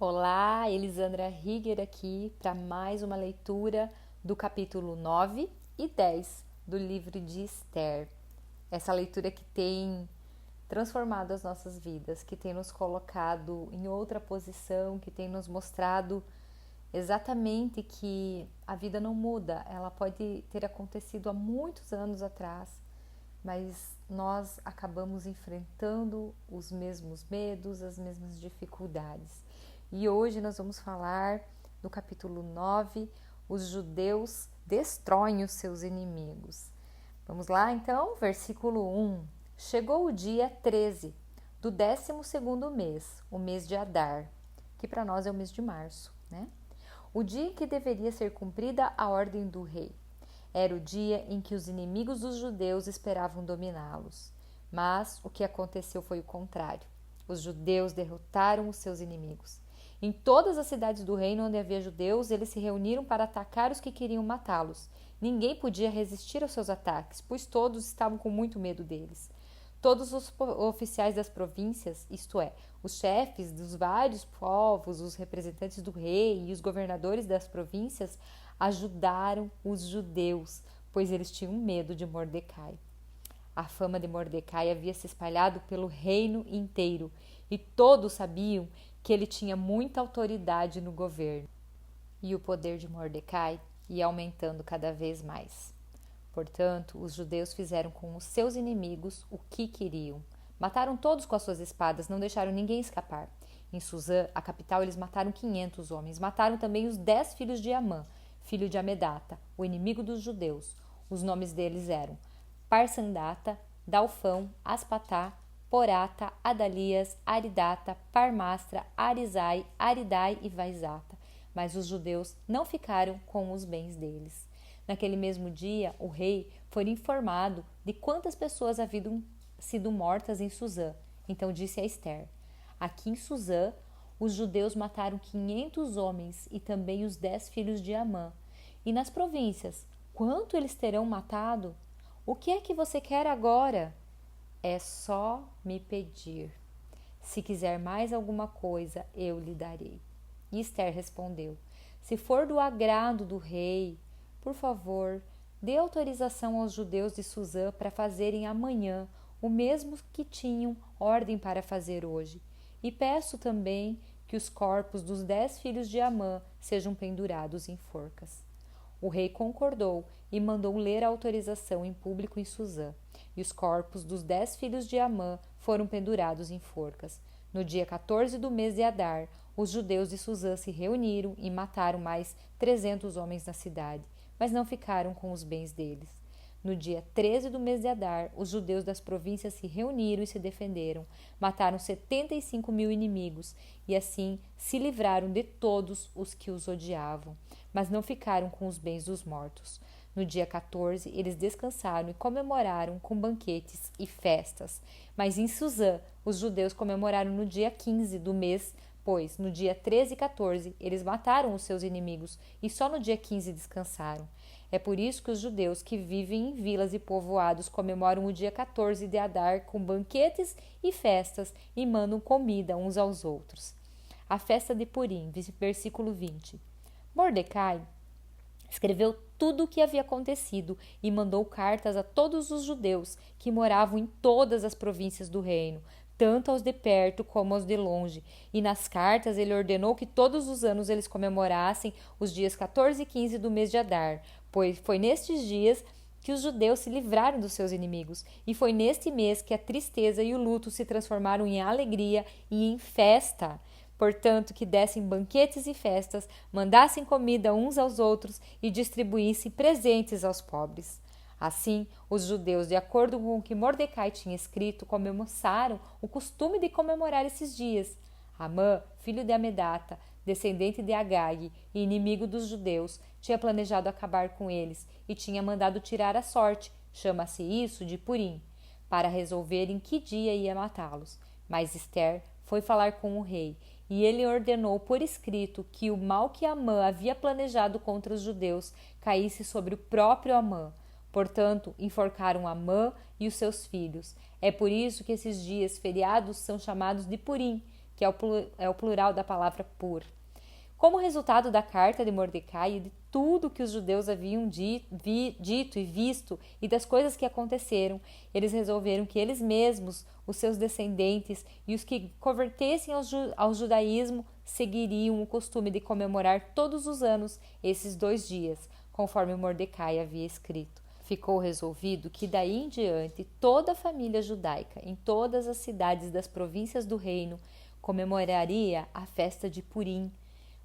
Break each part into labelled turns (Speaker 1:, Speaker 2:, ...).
Speaker 1: Olá, Elisandra Rieger aqui para mais uma leitura do capítulo 9 e 10 do livro de Esther. Essa leitura que tem transformado as nossas vidas, que tem nos colocado em outra posição, que tem nos mostrado exatamente que a vida não muda, ela pode ter acontecido há muitos anos atrás, mas nós acabamos enfrentando os mesmos medos, as mesmas dificuldades. E hoje nós vamos falar do capítulo 9, os judeus destroem os seus inimigos. Vamos lá então, versículo 1. Chegou o dia 13 do 12º mês, o mês de Adar, que para nós é o mês de março, né? O dia em que deveria ser cumprida a ordem do rei. Era o dia em que os inimigos dos judeus esperavam dominá-los. Mas o que aconteceu foi o contrário. Os judeus derrotaram os seus inimigos. Em todas as cidades do reino onde havia judeus, eles se reuniram para atacar os que queriam matá-los. Ninguém podia resistir aos seus ataques, pois todos estavam com muito medo deles. Todos os oficiais das províncias, isto é, os chefes dos vários povos, os representantes do rei e os governadores das províncias, ajudaram os judeus, pois eles tinham medo de Mordecai. A fama de Mordecai havia se espalhado pelo reino inteiro e todos sabiam que ele tinha muita autoridade no governo. E o poder de Mordecai ia aumentando cada vez mais. Portanto, os judeus fizeram com os seus inimigos o que queriam. Mataram todos com as suas espadas, não deixaram ninguém escapar. Em Suzã, a capital, eles mataram 500 homens. Mataram também os 10 filhos de Amã, filho de Amedata, o inimigo dos judeus. Os nomes deles eram Parsandata, Dalfão, Aspatá, Porata, Adalias, Aridata, Parmastra, Arizai, Aridai e Vaizata. Mas os judeus não ficaram com os bens deles. Naquele mesmo dia, o rei foi informado de quantas pessoas haviam sido mortas em Suzã. Então disse a Esther: aqui em Suzã, os judeus mataram 500 homens e também os 10 filhos de Amã. E nas províncias, quanto eles terão matado? O que é que você quer agora? É só me pedir. Se quiser mais alguma coisa, eu lhe darei. E Esther respondeu: se for do agrado do rei, por favor, dê autorização aos judeus de Suzã para fazerem amanhã o mesmo que tinham ordem para fazer hoje. E peço também que os corpos dos 10 filhos de Amã sejam pendurados em forcas. O rei concordou e mandou ler a autorização em público em Suzã. E os corpos dos 10 filhos de Amã foram pendurados em forcas. No dia 14 do mês de Adar, os judeus de Suzã se reuniram e mataram mais 300 homens na cidade, mas não ficaram com os bens deles. No dia 13 do mês de Adar, os judeus das províncias se reuniram e se defenderam. Mataram 75.000 inimigos e assim se livraram de todos os que os odiavam, mas não ficaram com os bens dos mortos. No dia 14, eles descansaram e comemoraram com banquetes e festas. Mas em Suzã, os judeus comemoraram no dia 15 do mês, pois no dia 13 e 14 eles mataram os seus inimigos e só no dia 15 descansaram. É por isso que os judeus que vivem em vilas e povoados comemoram o dia 14 de Adar com banquetes e festas e mandam comida uns aos outros. A festa de Purim, versículo 20. Mordecai escreveu tudo o que havia acontecido e mandou cartas a todos os judeus que moravam em todas as províncias do reino, tanto aos de perto como aos de longe. E nas cartas ele ordenou que todos os anos eles comemorassem os dias 14 e 15 do mês de Adar, pois foi nestes dias que os judeus se livraram dos seus inimigos, e foi neste mês que a tristeza e o luto se transformaram em alegria e em festa. Portanto, que dessem banquetes e festas, mandassem comida uns aos outros e distribuíssem presentes aos pobres. Assim, os judeus, de acordo com o que Mordecai tinha escrito, comemoraram o costume de comemorar esses dias. Amã, filho de Amedata, descendente de Agag e inimigo dos judeus, tinha planejado acabar com eles e tinha mandado tirar a sorte, chama-se isso de Purim, para resolver em que dia ia matá-los. Mas Esther foi falar com o rei e ele ordenou por escrito que o mal que Amã havia planejado contra os judeus caísse sobre o próprio Amã. Portanto, enforcaram Amã e os seus filhos. É por isso que esses dias feriados são chamados de Purim, que é o plural da palavra pur. Como resultado da carta de Mordecai e de tudo que os judeus haviam dito e visto e das coisas que aconteceram, eles resolveram que eles mesmos, os seus descendentes e os que convertessem ao judaísmo seguiriam o costume de comemorar todos os anos esses 2 dias, conforme Mordecai havia escrito. Ficou resolvido que daí em diante toda a família judaica em todas as cidades das províncias do reino comemoraria a festa de Purim,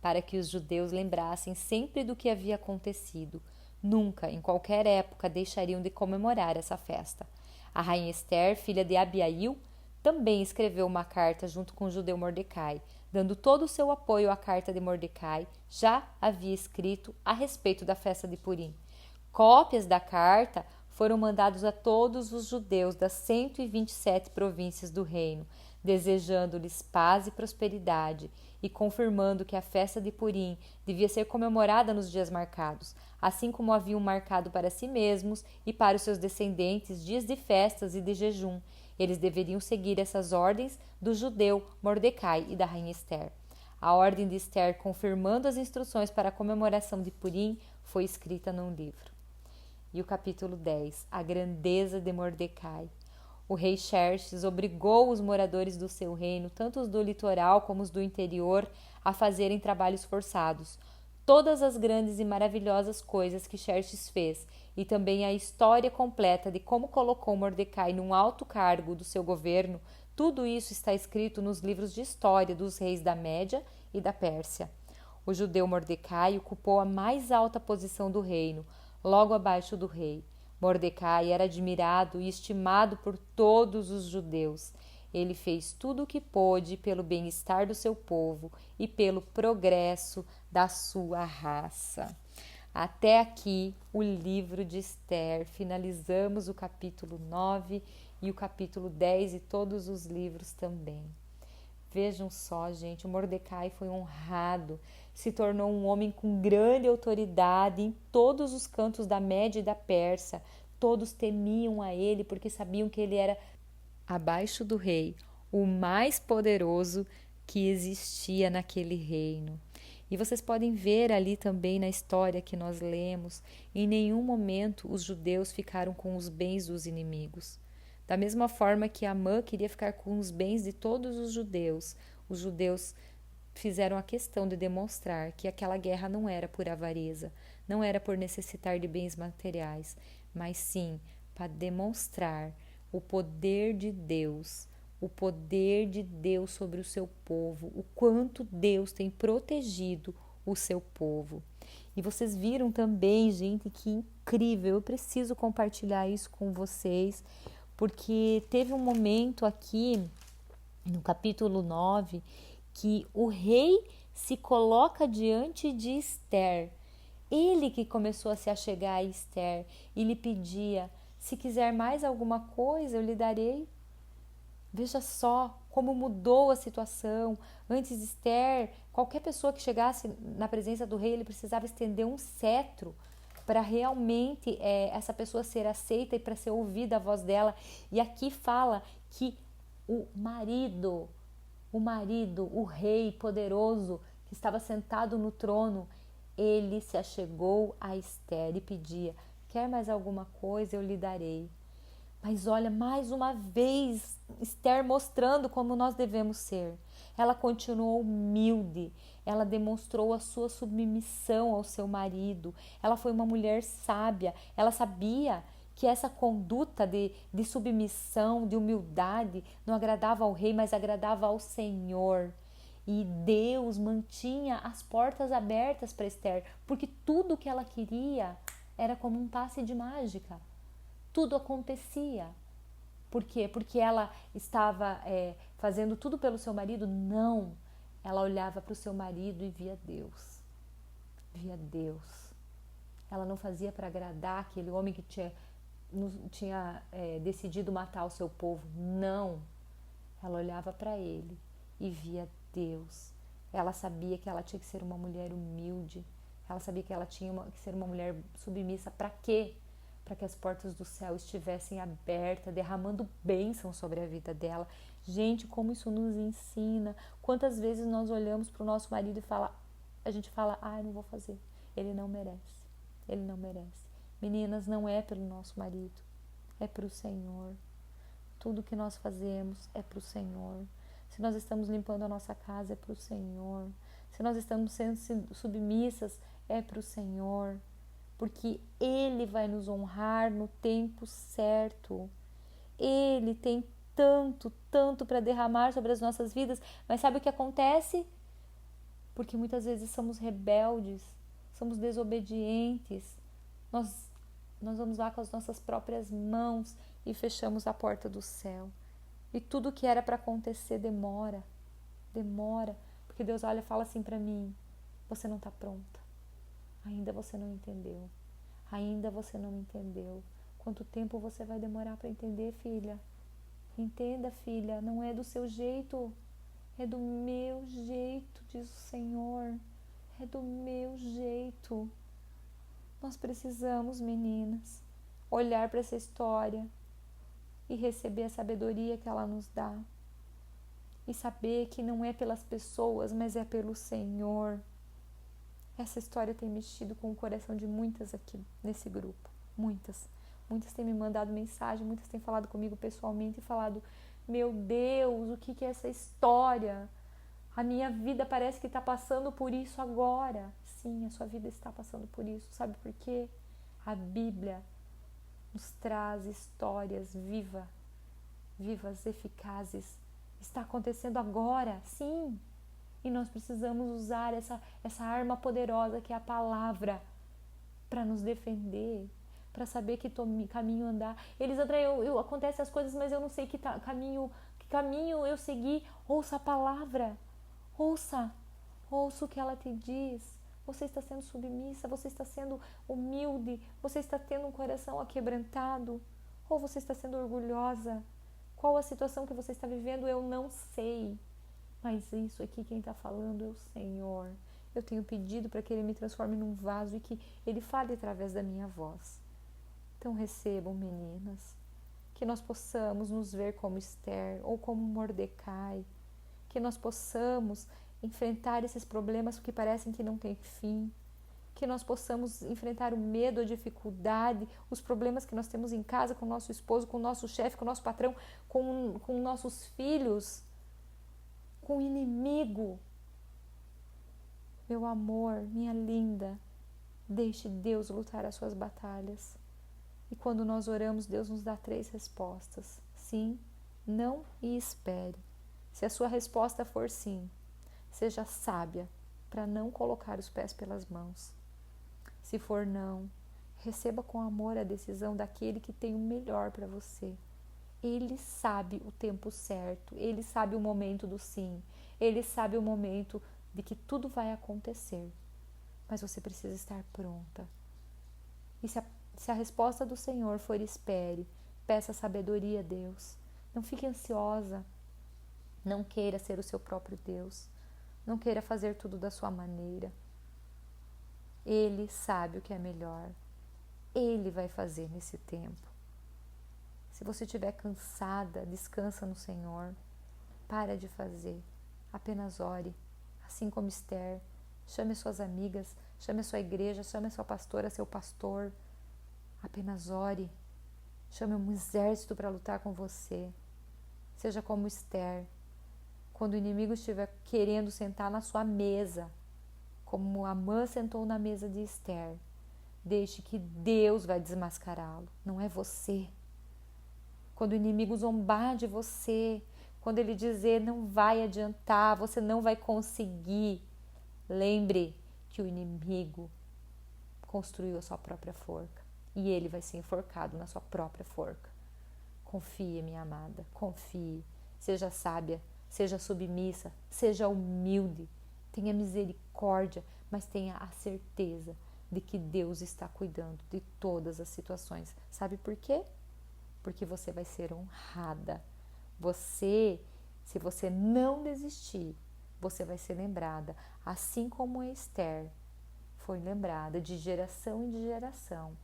Speaker 1: para que os judeus lembrassem sempre do que havia acontecido. Nunca, em qualquer época, deixariam de comemorar essa festa. A rainha Esther, filha de Abiail, também escreveu uma carta junto com o judeu Mordecai, dando todo o seu apoio à carta de Mordecai já havia escrito a respeito da festa de Purim. Cópias da carta foram mandadas a todos os judeus das 127 províncias do reino, desejando-lhes paz e prosperidade e confirmando que a festa de Purim devia ser comemorada nos dias marcados, assim como haviam marcado para si mesmos e para os seus descendentes dias de festas e de jejum. Eles deveriam seguir essas ordens do judeu Mordecai e da rainha Esther. A ordem de Esther, confirmando as instruções para a comemoração de Purim, foi escrita num livro. E o capítulo 10, a grandeza de Mordecai. O rei Xerxes obrigou os moradores do seu reino, tanto os do litoral como os do interior, a fazerem trabalhos forçados. Todas as grandes e maravilhosas coisas que Xerxes fez, e também a história completa de como colocou Mordecai num alto cargo do seu governo, tudo isso está escrito nos livros de história dos reis da Média e da Pérsia. O judeu Mordecai ocupou a mais alta posição do reino, logo abaixo do rei. Mordecai era admirado e estimado por todos os judeus. Ele fez tudo o que pôde pelo bem-estar do seu povo e pelo progresso da sua raça. Até aqui o livro de Esther. Finalizamos o capítulo 9 e o capítulo 10 e todos os livros também. Vejam só, gente, o Mordecai foi honrado, se tornou um homem com grande autoridade em todos os cantos da Média e da Pérsia. Todos temiam a ele porque sabiam que ele era, abaixo do rei, o mais poderoso que existia naquele reino. E vocês podem ver ali também na história que nós lemos, em nenhum momento os judeus ficaram com os bens dos inimigos. Da mesma forma que Amã queria ficar com os bens de todos os judeus fizeram a questão de demonstrar que aquela guerra não era por avareza, não era por necessitar de bens materiais, mas sim para demonstrar o poder de Deus sobre o seu povo, o quanto Deus tem protegido o seu povo. E vocês viram também, gente, que incrível, eu preciso compartilhar isso com vocês, porque teve um momento aqui no capítulo 9 que o rei se coloca diante de Esther. Ele que começou a se achegar a Esther e lhe pedia: se quiser mais alguma coisa, eu lhe darei. Veja só como mudou a situação. Antes de Esther, qualquer pessoa que chegasse na presença do rei, ele precisava estender um cetro para realmente essa pessoa ser aceita e para ser ouvida a voz dela. E aqui fala que o marido, o rei poderoso que estava sentado no trono, ele se achegou a Esther e pedia: quer mais alguma coisa, eu lhe darei. Mas olha, mais uma vez, Esther mostrando como nós devemos ser. Ela continuou humilde, ela demonstrou a sua submissão ao seu marido, ela foi uma mulher sábia, ela sabia que essa conduta de submissão, de humildade, não agradava ao rei, mas agradava ao Senhor. E Deus mantinha as portas abertas para Esther, porque tudo que ela queria era como um passe de mágica. Tudo acontecia. Por quê? Porque ela estava fazendo tudo pelo seu marido? Não. Ela olhava para o seu marido e via Deus. Via Deus. Ela não fazia para agradar aquele homem que tinha decidido matar o seu povo. Não. Ela olhava para ele e via Deus. Ela sabia que ela tinha que ser uma mulher humilde. Ela sabia que ela tinha que ser uma mulher submissa. Para quê? Para que as portas do céu estivessem abertas, derramando bênção sobre a vida dela. Gente, como isso nos ensina. Quantas vezes nós olhamos para o nosso marido e a gente fala, não vou fazer. Ele não merece. Ele não merece. Meninas, não é pelo nosso marido, é para o Senhor. Tudo que nós fazemos é para o Senhor. Se nós estamos limpando a nossa casa, é para o Senhor. Se nós estamos sendo submissas, é para o Senhor. Porque Ele vai nos honrar no tempo certo. Ele tem tanto, tanto para derramar sobre as nossas vidas. Mas sabe o que acontece? Porque muitas vezes somos rebeldes, somos desobedientes. Nós vamos lá com as nossas próprias mãos e fechamos a porta do céu. E tudo que era para acontecer demora, porque Deus olha e fala assim para mim, você não está pronta, ainda você não entendeu, quanto tempo você vai demorar para entender, filha? Entenda, filha, não é do seu jeito, é do meu jeito, diz o Senhor, é do meu jeito. Nós precisamos, meninas, olhar para essa história e receber a sabedoria que ela nos dá. E saber que não é pelas pessoas, mas é pelo Senhor. Essa história tem mexido com o coração de muitas aqui nesse grupo. Muitas. Muitas têm me mandado mensagem, muitas têm falado comigo pessoalmente e falado, meu Deus, o que é essa história? A minha vida parece que está passando por isso agora. Sim, a sua vida está passando por isso. Sabe por quê? A Bíblia nos traz histórias vivas, eficazes. Está acontecendo agora, sim. E nós precisamos usar essa arma poderosa que é a palavra para nos defender, para saber que caminho andar. Elisandra, acontecem as coisas, mas eu não sei que caminho eu seguir. Ouça a palavra. Ouça o que ela te diz. Você está sendo submissa, você está sendo humilde, você está tendo um coração aquebrantado, ou você está sendo orgulhosa. Qual a situação que você está vivendo, eu não sei. Mas isso aqui quem está falando é o Senhor. Eu tenho pedido para que Ele me transforme num vaso e que Ele fale através da minha voz. Então recebam, meninas, que nós possamos nos ver como Esther ou como Mordecai, que nós possamos enfrentar esses problemas que parecem que não têm fim, que nós possamos enfrentar o medo, a dificuldade, os problemas que nós temos em casa com o nosso esposo, com o nosso chefe, com o nosso patrão, com nossos filhos, com o inimigo. Meu amor, minha linda, deixe Deus lutar as suas batalhas. E quando nós oramos, Deus nos dá 3 respostas: sim, não e espere. Se a sua resposta for sim, seja sábia para não colocar os pés pelas mãos. Se for não, receba com amor a decisão daquele que tem o melhor para você. Ele sabe o tempo certo, ele sabe o momento do sim, ele sabe o momento de que tudo vai acontecer. Mas você precisa estar pronta. E se a resposta do Senhor for espere, peça sabedoria a Deus. Não fique ansiosa. Não queira ser o seu próprio Deus. Não queira fazer tudo da sua maneira. Ele sabe o que é melhor. Ele vai fazer nesse tempo. Se você estiver cansada, descansa no Senhor. Para de fazer. Apenas ore. Assim como Esther. Chame suas amigas, chame a sua igreja, chame a sua pastora, seu pastor. Apenas ore. Chame um exército para lutar com você. Seja como Esther. Quando o inimigo estiver querendo sentar na sua mesa, como Amã sentou na mesa de Esther, deixe que Deus vai desmascará-lo, não é você. Quando o inimigo zombar de você, quando ele dizer não vai adiantar, você não vai conseguir, lembre que o inimigo construiu a sua própria forca e ele vai ser enforcado na sua própria forca. Confie, minha amada, confie, seja sábia, seja submissa, seja humilde, tenha misericórdia, mas tenha a certeza de que Deus está cuidando de todas as situações. Sabe por quê? Porque você vai ser honrada. Se você não desistir, você vai ser lembrada, assim como a Esther foi lembrada de geração em geração,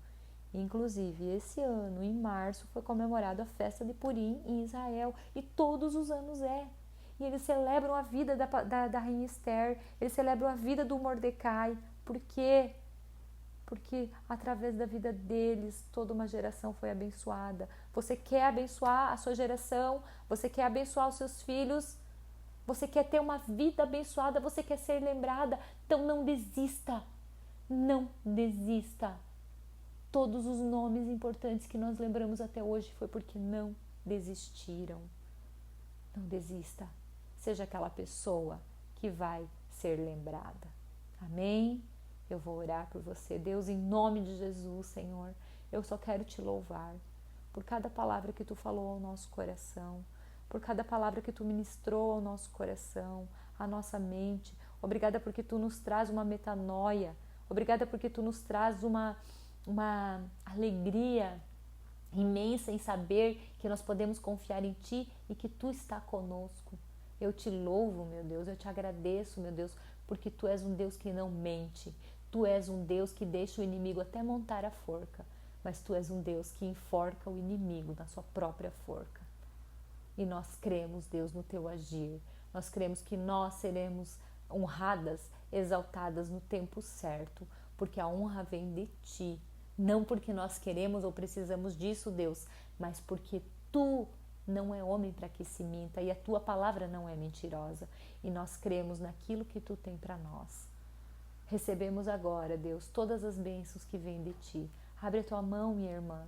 Speaker 1: Inclusive, esse ano, em março, foi comemorada a festa de Purim em Israel, e todos os anos é. E eles celebram a vida da rainha Esther, eles celebram a vida do Mordecai. Por quê? Porque através da vida deles, toda uma geração foi abençoada. Você quer abençoar a sua geração? Você quer abençoar os seus filhos? Você quer ter uma vida abençoada? Você quer ser lembrada? Então não desista. Não desista. Todos os nomes importantes que nós lembramos até hoje foi porque não desistiram. Não desista. Seja aquela pessoa que vai ser lembrada. Amém? Eu vou orar por você. Deus, em nome de Jesus, Senhor, eu só quero te louvar por cada palavra que tu falou ao nosso coração, por cada palavra que tu ministrou ao nosso coração, à nossa mente. Obrigada porque tu nos traz uma metanoia. Obrigada porque tu nos traz uma alegria imensa em saber que nós podemos confiar em ti e que tu está conosco. Eu te louvo, meu Deus, eu te agradeço, meu Deus, porque tu és um Deus que não mente. Tu és um Deus que deixa o inimigo até montar a forca, mas tu és um Deus que enforca o inimigo na sua própria forca. E nós cremos, Deus, no teu agir. Nós cremos que nós seremos honradas, exaltadas no tempo certo, porque a honra vem de ti. Não porque nós queremos ou precisamos disso, Deus, mas porque tu não é homem para que se minta e a tua palavra não é mentirosa. E nós cremos naquilo que tu tem para nós. Recebemos agora, Deus, todas as bênçãos que vêm de ti. Abre a tua mão, minha irmã.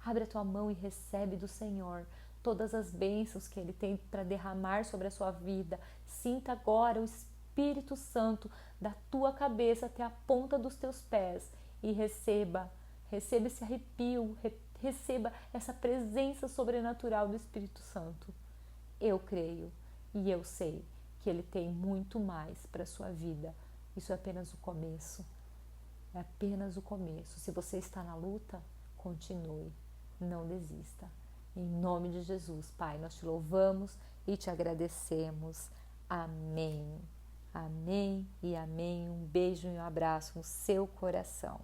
Speaker 1: Abre a tua mão e recebe do Senhor todas as bênçãos que Ele tem para derramar sobre a sua vida. Sinta agora o Espírito Santo da tua cabeça até a ponta dos teus pés e receba esse arrepio, receba essa presença sobrenatural do Espírito Santo. Eu creio e eu sei que Ele tem muito mais para a sua vida. Isso é apenas o começo. É apenas o começo. Se você está na luta, continue. Não desista. Em nome de Jesus, Pai, nós te louvamos e te agradecemos. Amém. Amém e amém. Um beijo e um abraço no seu coração.